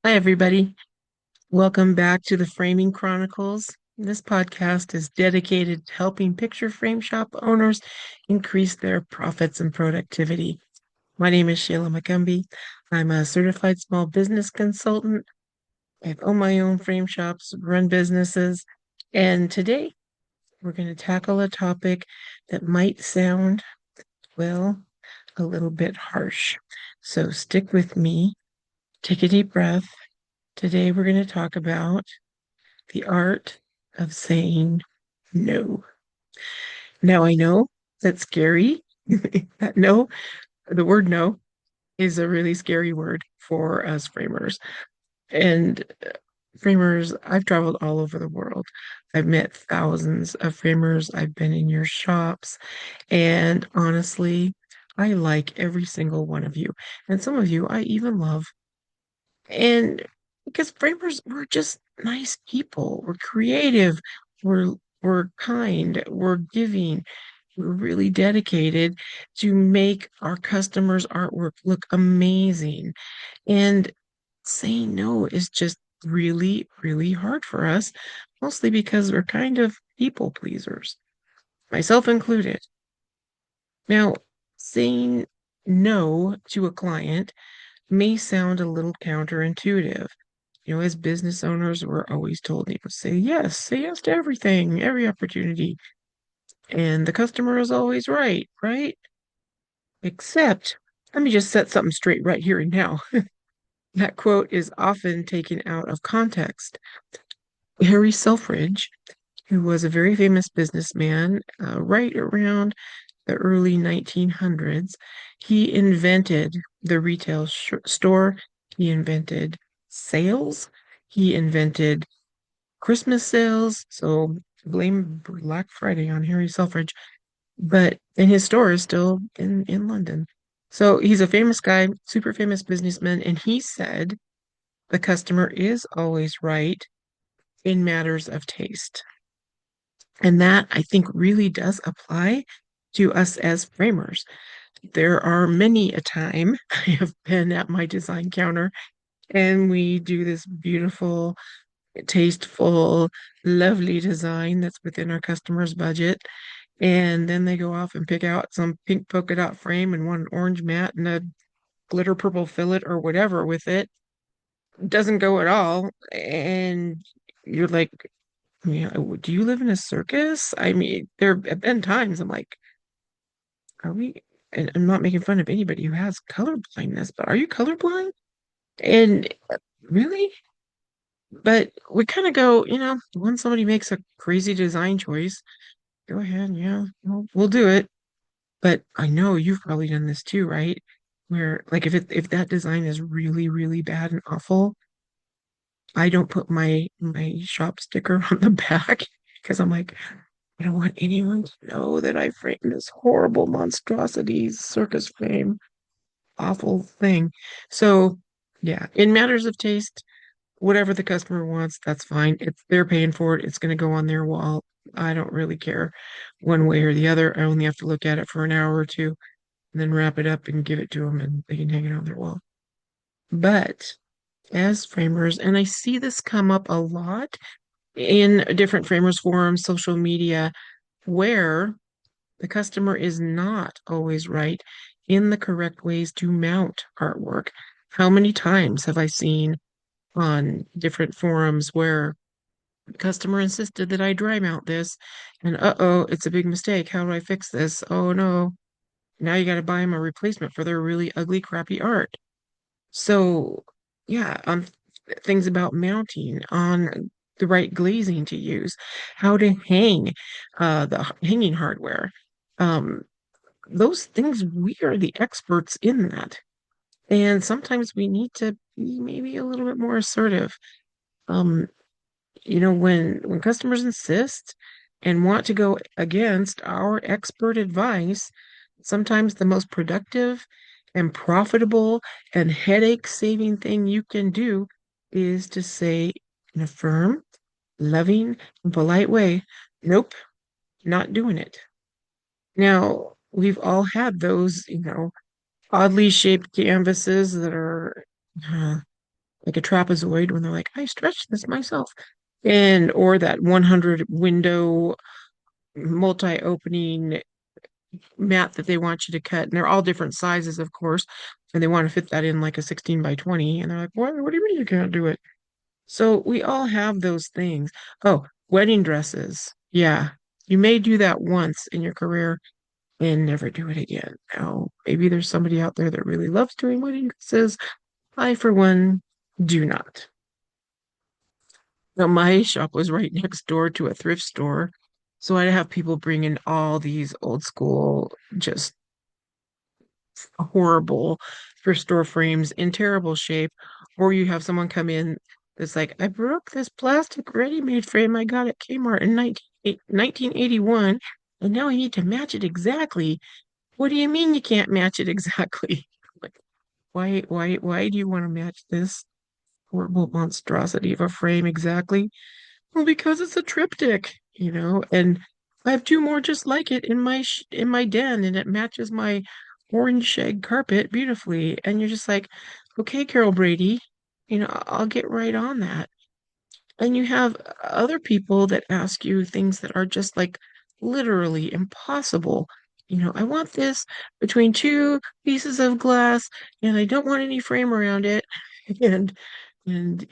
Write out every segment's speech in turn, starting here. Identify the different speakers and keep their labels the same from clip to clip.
Speaker 1: Hi, everybody. Welcome back to the Framing Chronicles. This podcast is dedicated to helping picture frame shop owners increase their profits and productivity. My name is Sheila McCumby. I'm a certified small business consultant. I've owned my own frame shops, run businesses, and today we're going to tackle a topic that might sound, well, a little bit harsh. So stick with me, take a deep breath. Today we're going to talk about the art of saying no. Now I know that's scary. That no, the word no is a really scary word for us framers. And framers, I've traveled all over the world. I've met thousands of framers. I've been in your shops. And honestly, I like every single one of you. And some of you I even love. And because framers, we're just nice people. We're creative. We're we're kind. We're giving. We're really dedicated to make our customers' artwork look amazing. And saying no is just really, really hard for us, mostly because we're kind of people pleasers, myself included. Now, saying no to a client may sound a little counterintuitive. As business owners, we're always told, say yes to everything, every opportunity. And the customer is always right, right? Except, let me just set something straight right here and now. That quote is often taken out of context. Harry Selfridge, who was a very famous businessman right around the early 1900s, he invented the retail store. He invented sales. He invented Christmas sales. So blame Black Friday on Harry Selfridge. And his store is still in London. So he's a famous guy, super famous businessman, and he said the customer is always right in matters of taste. And that I think really does apply to us as framers. There are many a time I have been at my design counter and we do this beautiful, tasteful, lovely design that's within our customer's budget. And then they go off and pick out some pink polka dot frame and one orange mat and a glitter purple fillet or whatever with it. Doesn't go at all. And you're like, yeah, do you live in a circus? I mean, there have been times I'm like, are we? And I'm not making fun of anybody who has color blindness, but are you colorblind? And really? But we kind of go, when somebody makes a crazy design choice, go ahead, yeah, we'll do it. But I know you've probably done this too, right? Where like if that design is really, really bad and awful, I don't put my shop sticker on the back because I'm like, I don't want anyone to know that I framed this horrible monstrosity circus frame, awful thing. So yeah, in matters of taste, whatever the customer wants, that's fine. If they're paying for it, it's going to go on their wall. I don't really care one way or the other. I only have to look at it for an hour or two and then wrap it up and give it to them and they can hang it on their wall. But as framers, and I see this come up a lot in different framers forums, social media, where the customer is not always right in the correct ways to mount artwork. How many times have I seen on different forums where the customer insisted that I dry mount this, and uh-oh, it's a big mistake. How do I fix this? Oh no. Now you got to buy them a replacement for their really ugly, crappy art. So, yeah, things about mounting, on the right glazing to use, how to hang the hanging hardware. Um, those things, we are the experts in that. And sometimes we need to be maybe a little bit more assertive. Um, when customers insist and want to go against our expert advice, sometimes the most productive and profitable and headache-saving thing you can do is to say in a firm, loving, and polite way, nope, not doing it. Now, we've all had those, oddly shaped canvases that are uh, like a trapezoid when they're like, I stretched this myself. And or that 100 window multi-opening mat that they want you to cut. And they're all different sizes, of course. And they want to fit that in like a 16 by 20. And they're like, what do you mean you can't do it? So we all have those things. Oh, wedding dresses. Yeah. You may do that once in your career and never do it again. Now, maybe there's somebody out there that really loves doing wedding dresses. I, for one, do not. Now, my shop was right next door to a thrift store. So I'd have people bring in all these old school, just horrible thrift store frames in terrible shape. Or you have someone come in that's like, I broke this plastic ready-made frame I got at Kmart in 1981, and now I need to match it exactly. What do you mean you can't match it exactly? Like, why do you want to match this horrible monstrosity of a frame exactly? Well, because it's a triptych, and I have two more just like it in my den, and it matches my orange shag carpet beautifully. And you're just like, okay, Carol Brady, I'll get right on that. And you have other people that ask you things that are just like literally impossible. I want this between two pieces of glass, and I don't want any frame around it. And and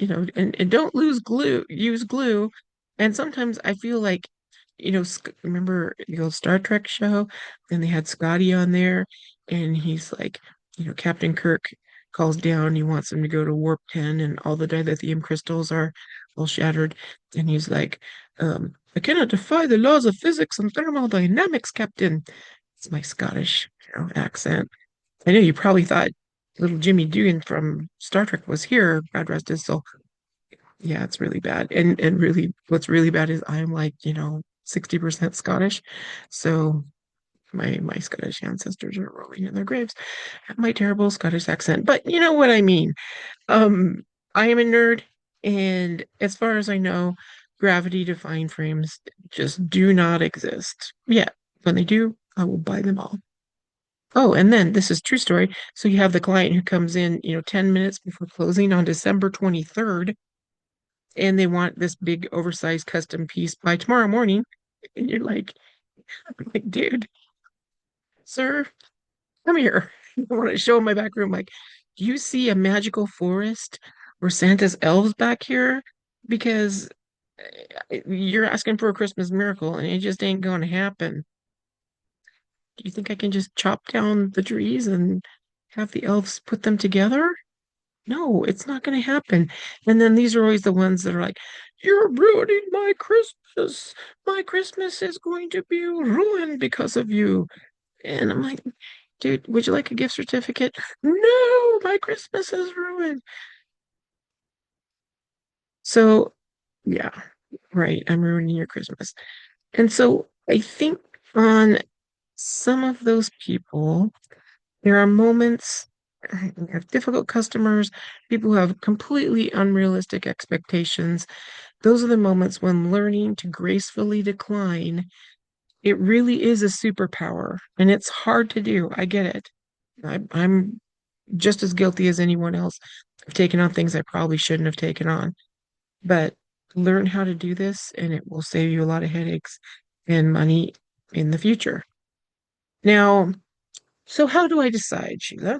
Speaker 1: don't use glue. And sometimes I feel like, remember the old Star Trek show? And they had Scotty on there, and he's like, Captain Kirk calls down, he wants him to go to warp 10, and all the dilithium crystals are all shattered. And he's like, I cannot defy the laws of physics and thermodynamics, Captain. It's my Scottish, accent. I know you probably thought little Jimmy Dugan from Star Trek was here, God rest his soul. Yeah, it's really bad. And really what's really bad is I'm like, 60% Scottish. So my Scottish ancestors are rolling in their graves at my terrible Scottish accent. But you know what I mean. Um, I am a nerd, and as far as I know, gravity defying frames just do not exist. Yeah, when they do, I will buy them all. Oh, and then this is true story. So you have the client who comes in, 10 minutes before closing on December 23rd, and they want this big oversized custom piece by tomorrow morning. And you're like, dude, sir, come here. I want to show him my back room. Like, do you see a magical forest or Santa's elves back here? Because you're asking for a Christmas miracle and it just ain't going to happen. Do you think I can just chop down the trees and have the elves put them together? No, it's not going to happen. And then these are always the ones that are like, you're ruining my Christmas. My Christmas is going to be ruined because of you. And I'm like, dude, would you like a gift certificate? No, my Christmas is ruined. So, yeah, right. I'm ruining your Christmas. And so I think on some of those people, there are moments, you have difficult customers, people who have completely unrealistic expectations. Those are the moments when learning to gracefully decline, it really is a superpower, and it's hard to do. I get it. I'm just as guilty as anyone else of taking on things I probably shouldn't have taken on. But learn how to do this, and it will save you a lot of headaches and money in the future. Now, so how do I decide, Sheila?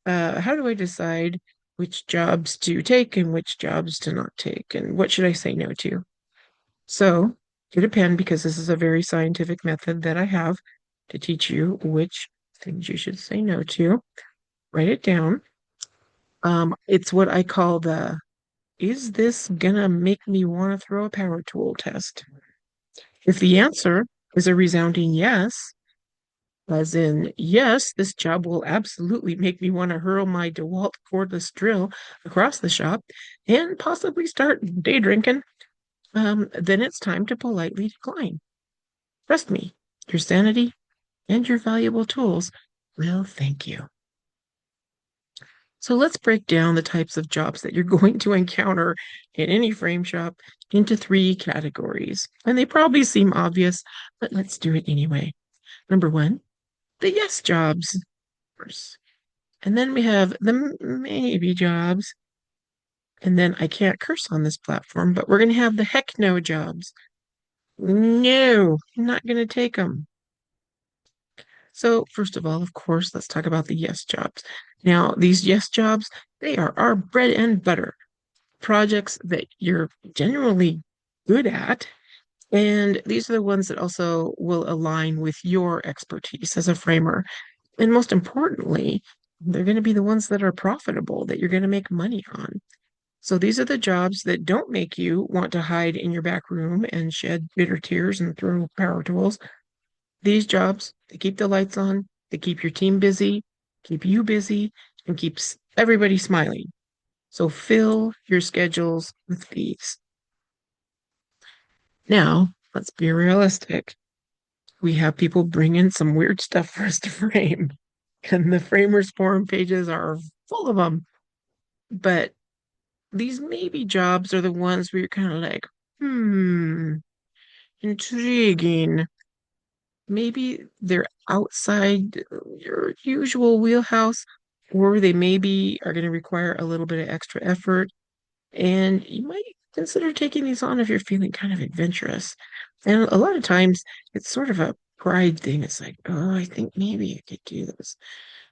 Speaker 1: How do I decide which jobs to take and which jobs to not take, and what should I say no to? So get a pen because this is a very scientific method that I have to teach you which things you should say no to. Write it down. It's what I call the is this gonna make me want to throw a power tool test? If the answer is a resounding yes, as in, yes, this job will absolutely make me want to hurl my DeWalt cordless drill across the shop and possibly start day drinking, then it's time to politely decline. Trust me, your sanity and your valuable tools will thank you. So let's break down the types of jobs that you're going to encounter in any frame shop into three categories. And they probably seem obvious, but let's do it anyway. Number one, the yes jobs. And then we have the maybe jobs. And then I can't curse on this platform, but we're going to have the heck no jobs. No, I'm not going to take them. So, first of all, of course, let's talk about the yes jobs. Now, these yes jobs, they are our bread and butter projects that you're generally good at. And these are the ones that also will align with your expertise as a framer. And most importantly, they're going to be the ones that are profitable, that you're going to make money on. So these are the jobs that don't make you want to hide in your back room and shed bitter tears and throw power tools. These jobs, they keep the lights on, they keep your team busy, keep you busy, and keeps everybody smiling. So fill your schedules with these. Now, let's be realistic. We have people bring in some weird stuff for us to frame, and the framers forum pages are full of them. But these maybe jobs are the ones where you're kind of like, intriguing. Maybe they're outside your usual wheelhouse, or they maybe are going to require a little bit of extra effort. And you might consider taking these on if you're feeling kind of adventurous. And a lot of times it's sort of a pride thing. It's like, oh, I think maybe I could do this.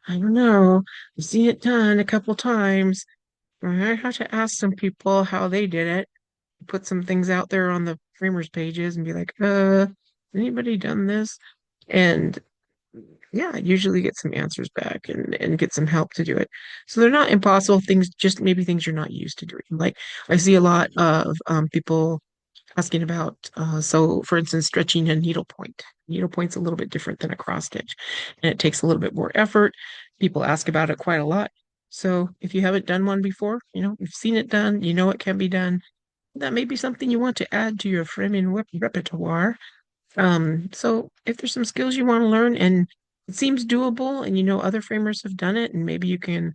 Speaker 1: I don't know. I've seen it done a couple times. I have to ask some people how they did it, put some things out there on the framers pages and be like, anybody done this? And yeah, usually get some answers back and get some help to do it. So they're not impossible things, just maybe things you're not used to doing. Like I see a lot of people asking about, so for instance, stretching a needle point. Needle point's a little bit different than a cross stitch, and it takes a little bit more effort. People ask about it quite a lot. So if you haven't done one before, you've seen it done, you know it can be done. That may be something you want to add to your framing repertoire. So if there's some skills you want to learn and it seems doable and you know other framers have done it, and maybe you can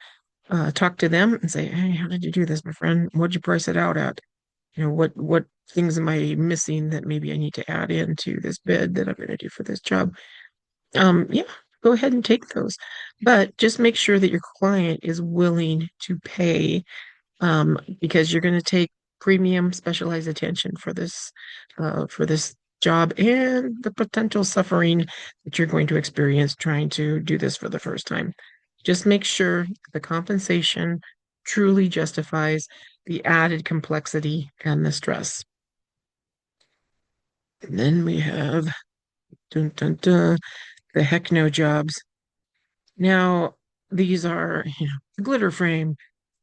Speaker 1: talk to them and say, hey, how did you do this, my friend? What'd you price it out at? What things am I missing that maybe I need to add into this bid that I'm going to do for this job? Yeah, go ahead and take those. But just make sure that your client is willing to pay because you're going to take premium specialized attention for this job and the potential suffering that you're going to experience trying to do this for the first time. Just make sure the compensation truly justifies the added complexity and the stress. And then we have dun, dun, dun, the heck no jobs. Now, these are, glitter frame,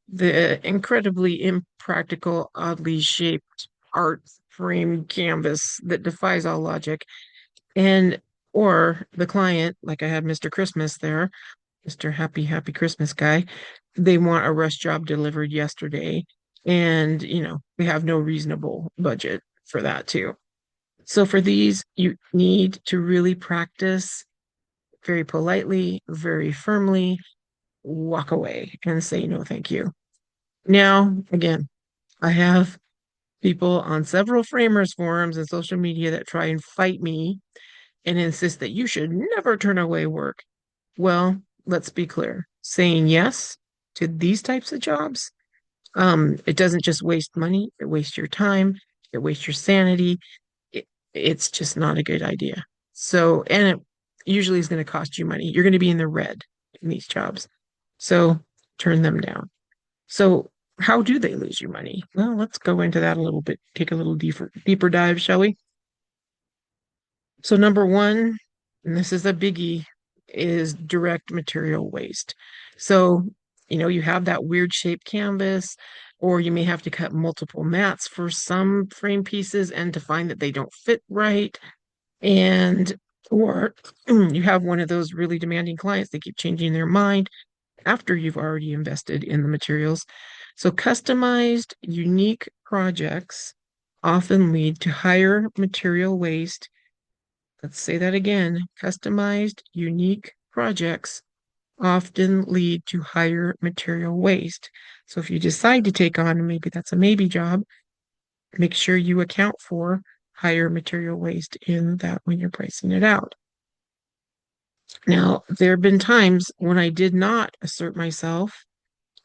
Speaker 1: the incredibly impractical, oddly shaped art frame canvas that defies all logic. And or the client, like I had Mr. Christmas there, Mr. Happy Happy Christmas guy, they want a rush job delivered yesterday. And, we have no reasonable budget for that too. So for these, you need to really practice very politely, very firmly, walk away and say no, thank you. Now, again, I have people on several framers forums and social media that try and fight me and insist that you should never turn away work. Well, let's be clear. Saying yes to these types of jobs, it doesn't just waste money, it wastes your time, it wastes your sanity. It's just not a good idea. So, and it usually is going to cost you money. You're going to be in the red in these jobs. So turn them down. So how do they lose you money? Well, let's go into that a little bit, take a little deeper dive, shall we? So number one, and this is a biggie, is direct material waste. So, you have that weird shaped canvas, or you may have to cut multiple mats for some frame pieces and to find that they don't fit right. And or you have one of those really demanding clients, they keep changing their mind after you've already invested in the materials. So customized, unique projects often lead to higher material waste. Let's say that again. Customized, unique projects often lead to higher material waste. So if you decide to take on, maybe that's a maybe job, make sure you account for higher material waste in that when you're pricing it out. Now, there have been times when I did not assert myself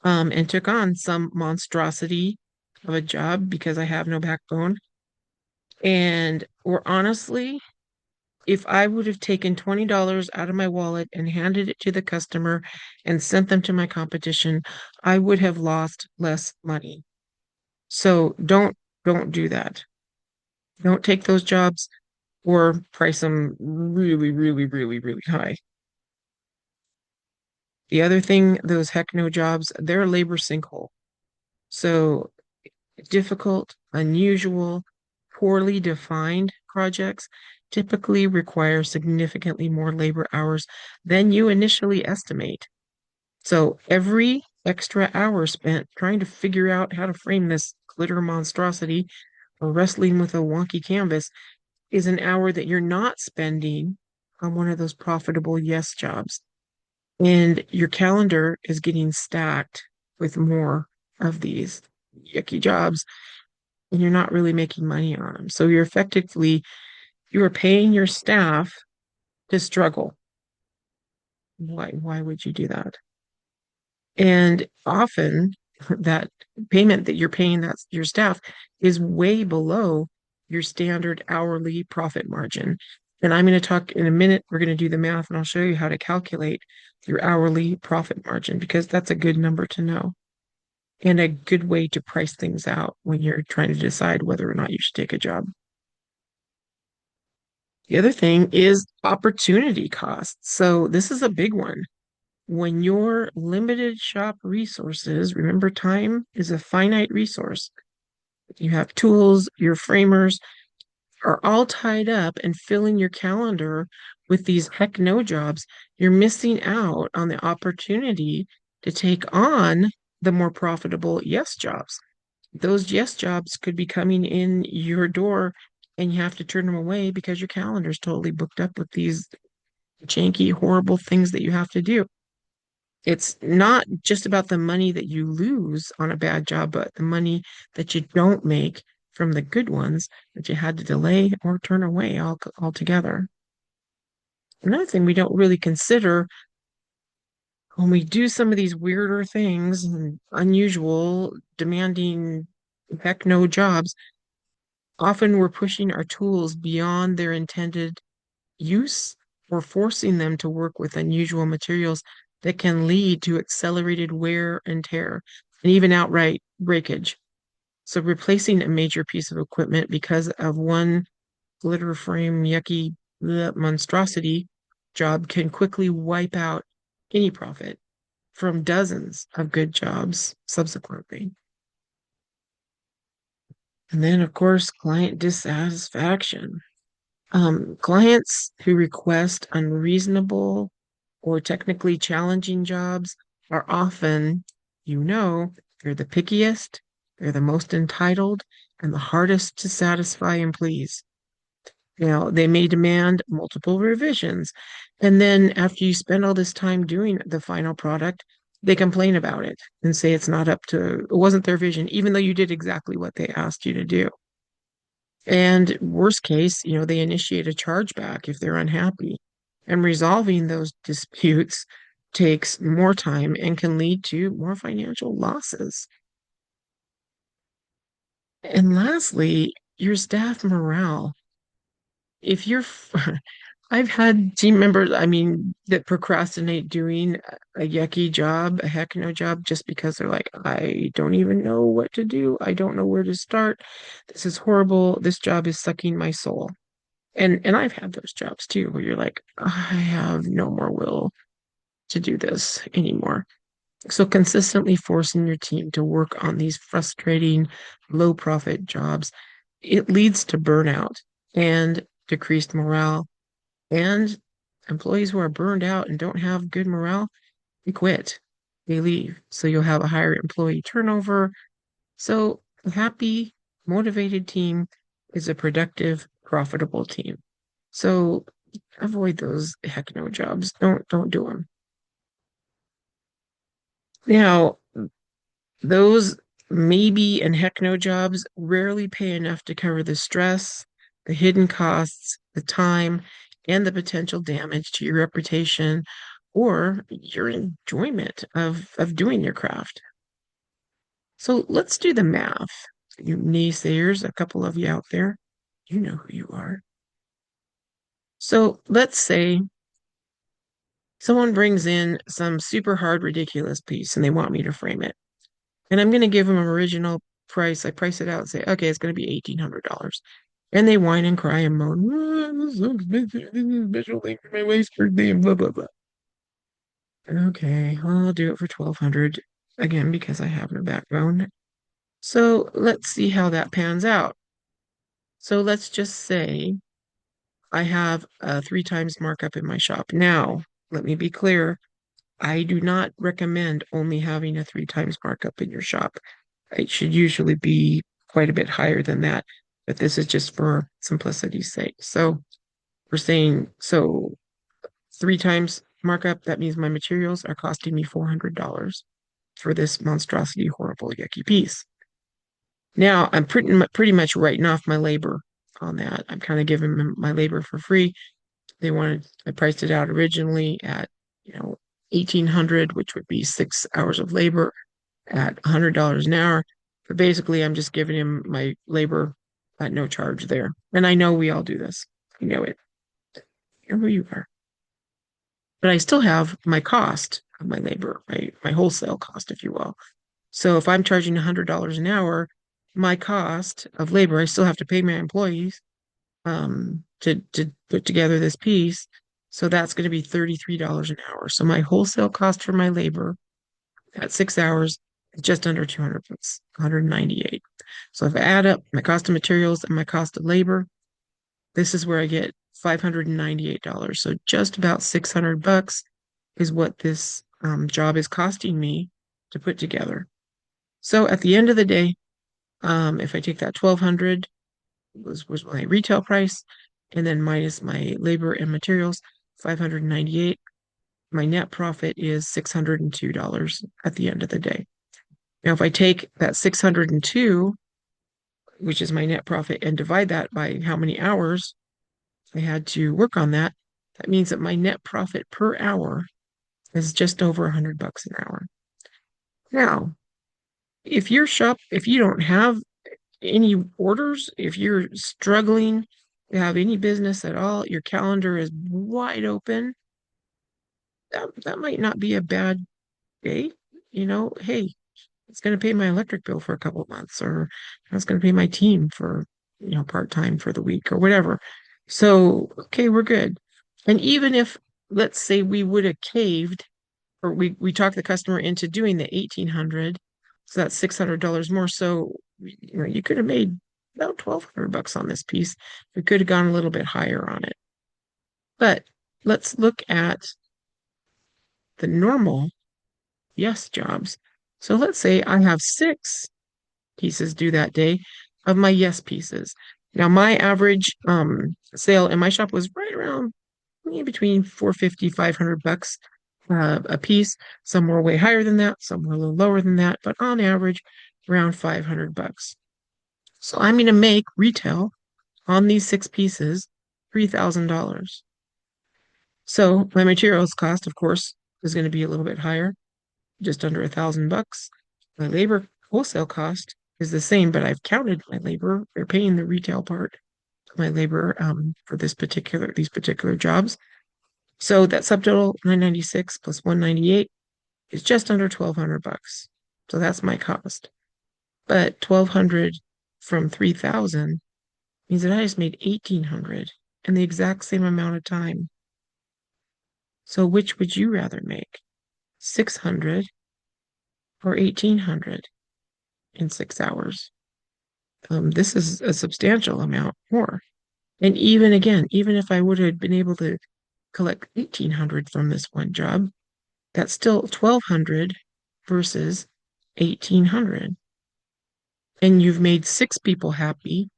Speaker 1: and took on some monstrosity of a job because I have no backbone. And or honestly, if I would have taken $20 out of my wallet and handed it to the customer and sent them to my competition, I would have lost less money. So don't do that. Don't take those jobs or price them really, really, really, really high. The other thing, those heck no jobs, they're a labor sinkhole. So difficult, unusual, poorly defined projects typically require significantly more labor hours than you initially estimate. So every extra hour spent trying to figure out how to frame this glitter monstrosity or wrestling with a wonky canvas is an hour that you're not spending on one of those profitable yes jobs. And your calendar is getting stacked with more of these yucky jobs, and you're not really making money on them. So you are paying your staff to struggle. Why would you do that? And often that payment that you're paying that your staff is way below your standard hourly profit margin. And I'm going to talk in a minute, we're going to do the math and I'll show you how to calculate your hourly profit margin because that's a good number to know and a good way to price things out when you're trying to decide whether or not you should take a job. The other thing is opportunity costs. So this is a big one. When your limited shop resources, remember time is a finite resource. You have tools, your framers are all tied up and filling your calendar with these heck no jobs. You're missing out on the opportunity to take on the more profitable yes jobs. Those yes jobs could be coming in your door and you have to turn them away because your calendar's totally booked up with these janky, horrible things that you have to do. It's not just about the money that you lose on a bad job, but the money that you don't make from the good ones that you had to delay or turn away altogether. Another thing we don't really consider when we do some of these weirder things and unusual, demanding heck no jobs, often we're pushing our tools beyond their intended use or forcing them to work with unusual materials that can lead to accelerated wear and tear and even outright breakage. So replacing a major piece of equipment because of one glitter frame yucky monstrosity job can quickly wipe out any profit from dozens of good jobs subsequently. And then, of course, client dissatisfaction. Clients who request unreasonable or technically challenging jobs are often, they're the pickiest, they're the most entitled, and the hardest to satisfy and please. Now, they may demand multiple revisions. And then after you spend all this time doing the final product, they complain about it and say it's not up to, it wasn't their vision, even though you did exactly what they asked you to do. And worst case, they initiate a chargeback if they're unhappy. And resolving those disputes takes more time and can lead to more financial losses. And lastly, your staff morale. If you're, I've had team members, I mean, that procrastinate doing a yucky job, a heck no job, just because they're like, I don't even know what to do. I don't know where to start. This is horrible. This job is sucking my soul. And I've had those jobs too, where you're like, I have no more will to do this anymore. So consistently forcing your team to work on these frustrating, low profit jobs, it leads to burnout and decreased morale. And employees who are burned out and don't have good morale, they quit, they leave. So you'll have a higher employee turnover. So a happy, motivated team is a productive, profitable team. So avoid those heck no jobs. Don't do them. Now, those maybe and heck no jobs rarely pay enough to cover the stress, the hidden costs, the time, and the potential damage to your reputation or your enjoyment of doing your craft. So let's do the math. You naysayers, a couple of you out there, you know who you are. So let's say someone brings in some super hard, ridiculous piece and they want me to frame it. And I'm going to give them an original price. I price it out and say, okay, it's going to be $1,800. And they whine and cry and moan, "Oh, this is so expensive. This is a special thing for my wife's birthday and blah, blah, blah." Okay, I'll do it for 1,200 again because I have no backbone. So let's see how that pans out. So let's just say I have a 3 times markup in my shop. Now, let me be clear. I do not recommend only having a 3 times markup in your shop. It should usually be quite a bit higher than that, but this is just for simplicity's sake. So we're saying, so 3 times markup, that means my materials are costing me $400 for this monstrosity, horrible, yucky piece. Now I'm pretty much writing off my labor on that. I'm kind of giving them my labor for free. I priced it out originally at, 1,800, which would be 6 hours of labor at $100 an hour. But basically, I'm just giving him my labor at no charge there. And I know we all do this. You know it. You know who you are. But I still have my cost of my labor, my wholesale cost, if you will. So if I'm charging $100 an hour, my cost of labor, I still have to pay my employees to put together this piece. So that's going to be $33 an hour. So my wholesale cost for my labor at 6 hours is just under 200 bucks, 198. So if I add up my cost of materials and my cost of labor, this is where I get $598. So just about 600 bucks is what this job is costing me to put together. So at the end of the day, if I take that 1,200 was my retail price, and then minus my labor and materials, 598. My net profit is $602 at the end of the day. Now, if I take that 602, which is my net profit, and divide that by how many hours I had to work on that, that means that my net profit per hour is just over $100 an hour. Now, if you don't have any orders, if you're struggling to have any business at all, your calendar is wide open, that might not be a bad day. Hey, it's going to pay my electric bill for a couple of months, or it's going to pay my team for, part-time for the week or whatever. So, okay, we're good. And even if, let's say we would have caved, or we talked the customer into doing the 1,800, so that's $600 more. So, you could have made about 1,200 bucks on this piece. We could have gone a little bit higher on it. But let's look at the normal yes jobs. So let's say I have 6 pieces due that day of my yes pieces. Now my average sale in my shop was right around between 450, 500 bucks a piece. Some were way higher than that, some were a little lower than that, but on average around 500 bucks. So I'm going to make retail on these 6 pieces $3,000. So my materials cost, of course, is going to be a little bit higher, just under $1,000. My labor wholesale cost is the same, but I've counted my labor. They're paying the retail part of my labor for these particular jobs. So that subtotal 996 plus 198 is just under 1,200 bucks. So that's my cost. But 1,200 from 3,000 means that I just made 1,800 in the exact same amount of time. So which would you rather make? 600 or 1,800 in 6 hours? This is a substantial amount more. And even if I would have been able to collect 1,800 from this one job, that's still 1,200 versus 1,800. And you've made 6 people happy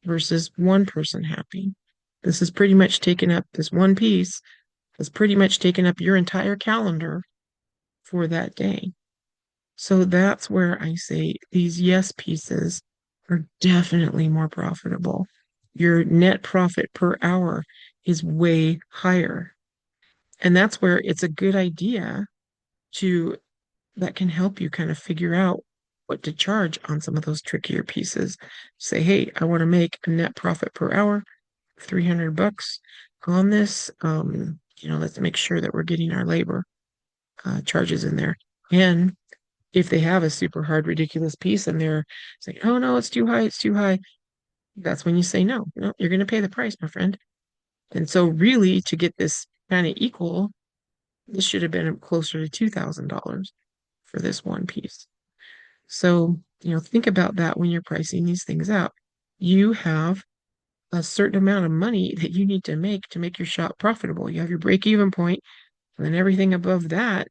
Speaker 1: versus one person happy. This is pretty much taken up, this one piece has pretty much taken up your entire calendar for that day. So that's where I say these yes pieces are definitely more profitable. Your net profit per hour is way higher. And that's where it's a good idea that can help you kind of figure out what to charge on some of those trickier pieces. Say, hey, I want to make a net profit per hour, 300 bucks on this. Let's make sure that we're getting our labor charges in there. And if they have a super hard, ridiculous piece and they're saying, oh no, it's too high, that's when you say no. No, you're going to pay the price, my friend. And so, really, to get this kind of equal, this should have been closer to $2,000 for this one piece. So, think about that when you're pricing these things out. You have a certain amount of money that you need to make your shop profitable. You have your break-even point, and then everything above that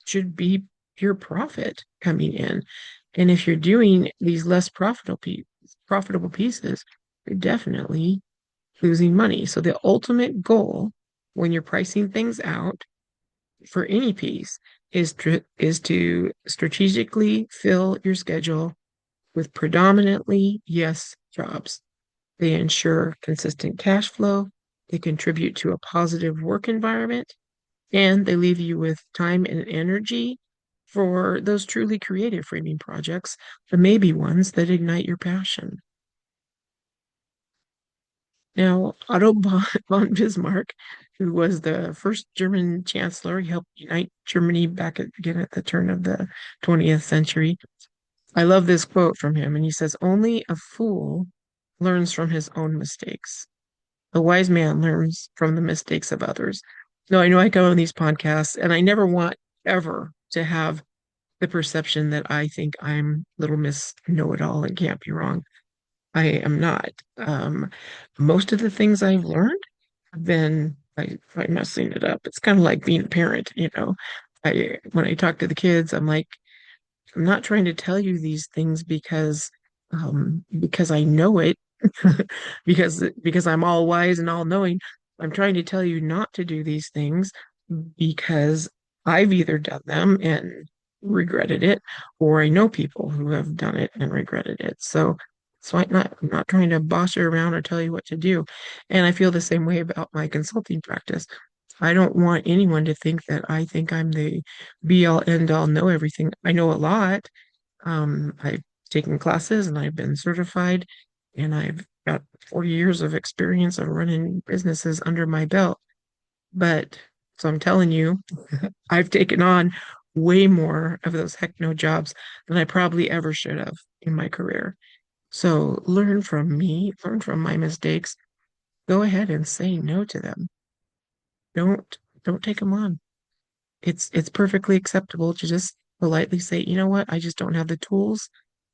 Speaker 1: should be pure profit coming in. And if you're doing these less profitable pieces, you're definitely losing money. So the ultimate goal when you're pricing things out for any piece is to strategically fill your schedule with predominantly yes jobs. They ensure consistent cash flow, they contribute to a positive work environment, and they leave you with time and energy for those truly creative framing projects, the maybe ones that ignite your passion. Now, Otto von Bismarck, who was the first German chancellor, he helped unite Germany back again at the turn of the 20th century. I love this quote from him, and he says, only a fool learns from his own mistakes. A wise man learns from the mistakes of others. No, I know I go on these podcasts, and I never want ever to have the perception that I think I'm Little Miss Know-It-All and can't be wrong. I am not. Most of the things I've learned have been by messing it up. It's kind of like being a parent. When I talk to the kids, I'm like, I'm not trying to tell you these things because I know it, because I'm all wise and all knowing. I'm trying to tell you not to do these things because I've either done them and regretted it, or I know people who have done it and regretted it. So I'm not trying to boss you around or tell you what to do. And I feel the same way about my consulting practice. I don't want anyone to think that I think I'm the be all end all know everything. I know a lot. I've taken classes and I've been certified, and I've got 40 years of experience of running businesses under my belt. But so I'm telling you, I've taken on way more of those heck no jobs than I probably ever should have in my career. So learn from me, learn from my mistakes. Go ahead and say no to them. Don't take them on. It's perfectly acceptable to just politely say, you know what, I just don't have the tools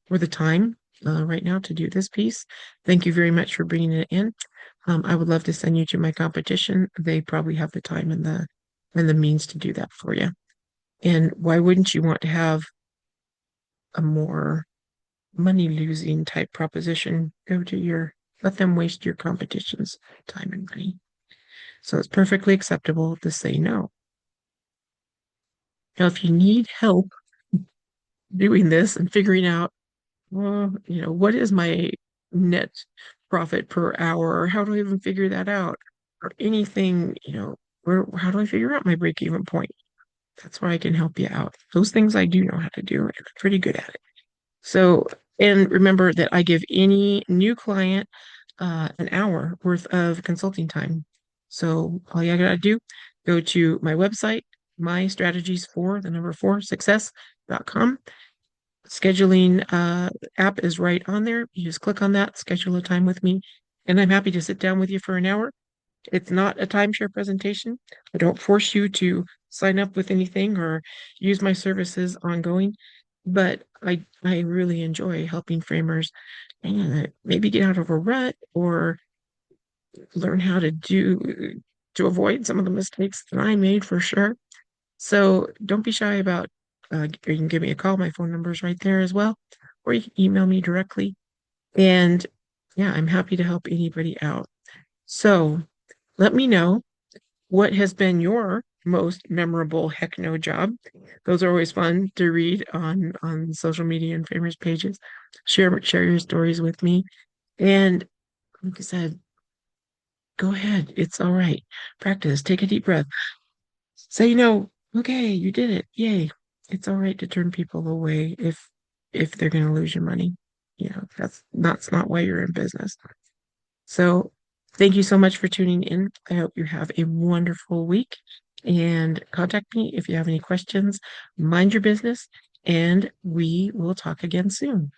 Speaker 1: or the time right now to do this piece. Thank you very much for bringing it in. I would love to send you to my competition. They probably have the time and the means to do that for you. And why wouldn't you want to have a more money losing type proposition? Let them waste your competition's time and money. So it's perfectly acceptable to say no. Now, if you need help doing this and figuring out, well, what is my net profit per hour, or how do I even figure that out, or anything, how do I figure out my break-even point? That's where I can help you out. Those things I do know how to do, and I'm pretty good at it. So, and remember that I give any new client an hour worth of consulting time. So all you gotta do, go to my website, my strategies for the number four success.com. Scheduling app is right on there. You just click on that, schedule a time with me, and I'm happy to sit down with you for an hour. It's not a timeshare presentation. I don't force you to sign up with anything or use my services ongoing, but I really enjoy helping framers maybe get out of a rut or learn how to avoid some of the mistakes that I made for sure. So don't be shy about, you can give me a call. My phone number is right there as well, or you can email me directly. And yeah, I'm happy to help anybody out. So let me know what has been your most memorable heck no job. Those are always fun to read on social media and famous pages. Share your stories with me. And like I said, go ahead. It's all right. Practice. Take a deep breath. Say, okay, you did it. Yay. It's all right to turn people away if they're going to lose your money. That's not why you're in business. So thank you so much for tuning in. I hope you have a wonderful week and contact me if you have any questions. Mind your business, and we will talk again soon.